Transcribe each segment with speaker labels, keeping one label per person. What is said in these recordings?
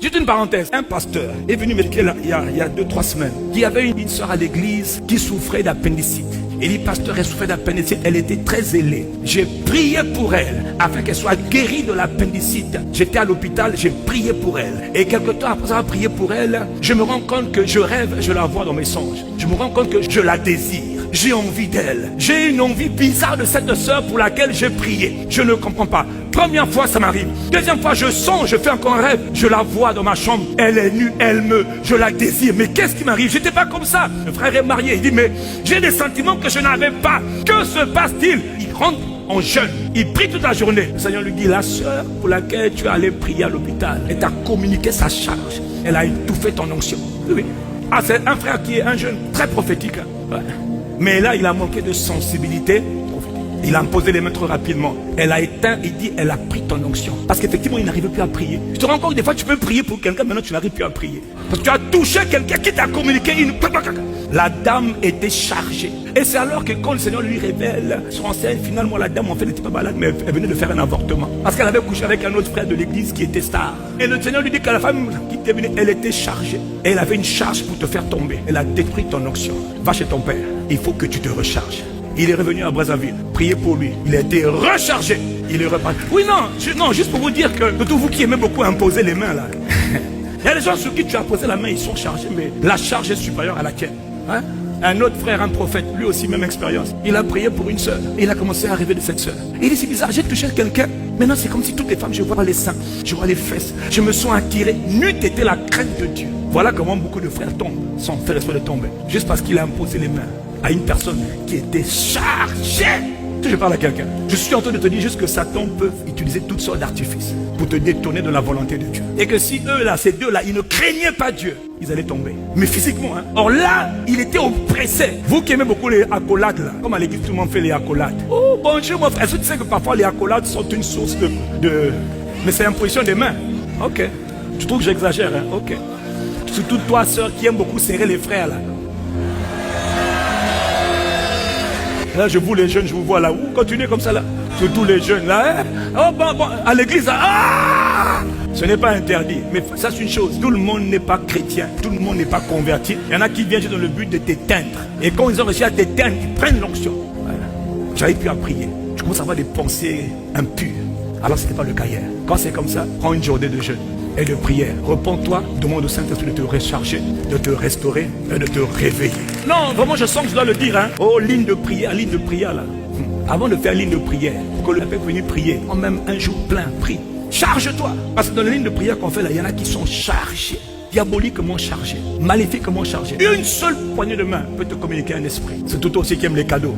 Speaker 1: Juste une parenthèse, un pasteur est venu me dire il y a 2-3 semaines qu'il y avait une soeur à l'église qui souffrait d'appendicite. Il dit, pasteur, elle souffrait d'appendicite, elle était très ailée. J'ai prié pour elle afin qu'elle soit guérie de l'appendicite. J'étais à l'hôpital, j'ai prié pour elle. Et quelque temps après avoir prié pour elle, je me rends compte que je rêve, je la vois dans mes songes. Je me rends compte que je la désire. J'ai envie d'elle. J'ai une envie bizarre de cette sœur pour laquelle j'ai prié. Je ne comprends pas. Première fois, ça m'arrive. Deuxième fois, je sens, je fais encore un rêve. Je la vois dans ma chambre. Elle est nue, je la désire. Mais qu'est-ce qui m'arrive? J'étais pas comme ça. Le frère est marié. Il dit, mais j'ai des sentiments que je n'avais pas. Que se passe-t-il? Il rentre en jeûne. Il prie toute la journée. Le Seigneur lui dit, la sœur pour laquelle tu es allé prier à l'hôpital, elle t'a communiqué sa charge. Elle a étouffé ton onction. Oui. Ah, c'est un frère qui est un jeune très prophétique. Ouais. Mais là, il a manqué de sensibilité. Il a imposé les mains trop rapidement. Elle a éteint, il dit, elle a pris ton onction. Parce qu'effectivement, il n'arrive plus à prier. Tu te rends compte, des fois, tu peux prier pour quelqu'un, maintenant tu n'arrives plus à prier. Parce que tu as touché quelqu'un qui t'a communiqué une... La dame était chargée. Et c'est alors que quand le Seigneur lui révèle son enseigne, finalement, la dame, en fait, n'était pas malade, mais elle venait de faire un avortement. Parce qu'elle avait couché avec un autre frère de l'église qui était star. Et le Seigneur lui dit que la femme qui était venue, elle était chargée. Et elle avait une charge pour te faire tomber. Elle a détruit ton onction. Va chez ton père. Il faut que tu te recharges. Il est revenu à Brazzaville, priez pour lui. Il a été rechargé. Il est reparti. Oui, non, juste pour vous dire que de tous vous qui aimez beaucoup imposer les mains là. Il y a des gens sur qui tu as posé la main, ils sont chargés, mais la charge est supérieure à la tienne. Hein? Un autre frère, un prophète, lui aussi même expérience. Il a prié pour une sœur. Et il a commencé à rêver de cette sœur. Il dit, c'est bizarre, j'ai touché quelqu'un. Maintenant, c'est comme si toutes les femmes, je vois les seins, je vois les fesses. Je me sens attiré. N'eût été la crainte de Dieu. Voilà comment beaucoup de frères tombent, sans faire exprès de tomber. Juste parce qu'il a imposé les mains à une personne qui était chargée. Je parle à quelqu'un. Je suis en train de te dire juste que Satan peut utiliser toutes sortes d'artifices pour te détourner de la volonté de Dieu. Et que si eux là, ces deux là, ils ne craignaient pas Dieu, ils allaient tomber. Mais physiquement, hein. Or là, il était oppressé. Vous qui aimez beaucoup les accolades là, comme à l'église tout le monde fait les accolades. Oh bonjour mon frère. Est-ce que tu sais que parfois les accolades sont une source de... Mais c'est l'imposition des mains. Ok. Tu trouves que j'exagère, hein? Ok. Surtout toi, sœur, qui aime beaucoup serrer les frères là. Là, je vous les jeunes, je vous vois là. Continuez comme ça là. Surtout les jeunes là. Hein? Oh, bon, à l'église là. Ah! Ce n'est pas interdit. Mais ça, c'est une chose. Tout le monde n'est pas chrétien. Tout le monde n'est pas converti. Il y en a qui viennent juste dans le but de t'éteindre. Et quand ils ont réussi à t'éteindre, ils prennent l'onction. Voilà. J'arrive plus à prier. Je commence à avoir des pensées impures. Alors, ce n'est pas le cas hier. Quand c'est comme ça, prends une journée de jeûne et de prière. Repends-toi, demande au Saint-Esprit de te recharger, de te restaurer et de te réveiller. Non, vraiment, je sens que je dois le dire. Hein. Oh, ligne de prière là. Avant de faire ligne de prière, pour que le peuple vienne prier, en même un jour plein, prie. Charge-toi. Parce que dans les lignes de prière qu'on fait là, il y en a qui sont chargés. Diaboliquement chargés, maléfiquement chargés. Une seule poignée de main peut te communiquer un esprit. C'est tout aussi qui aime les cadeaux.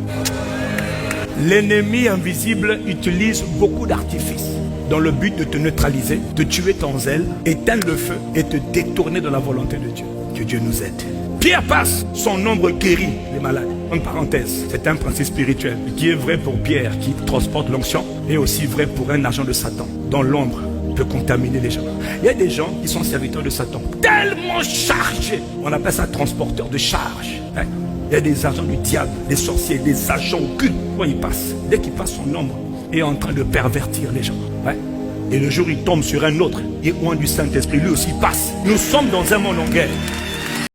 Speaker 1: L'ennemi invisible utilise beaucoup d'artifices dans le but de te neutraliser, de tuer ton zèle, éteindre le feu et te détourner de la volonté de Dieu. Que Dieu nous aide. Pierre passe, son nombre guérit les malades. En parenthèse, c'est un principe spirituel qui est vrai pour Pierre qui transporte l'onction et aussi vrai pour un agent de Satan dont l'ombre peut contaminer les gens. Il y a des gens qui sont serviteurs de Satan, tellement chargés, on appelle ça transporteur de charge. Hein? Il y a des agents du diable, des sorciers, des agents occultes. Quand ils passent, dès qu'ils passent, son ombre est en train de pervertir les gens. Ouais. Et le jour où il tombe sur un autre, il est loin du Saint-Esprit, lui aussi passe. Nous sommes dans un monde en guerre.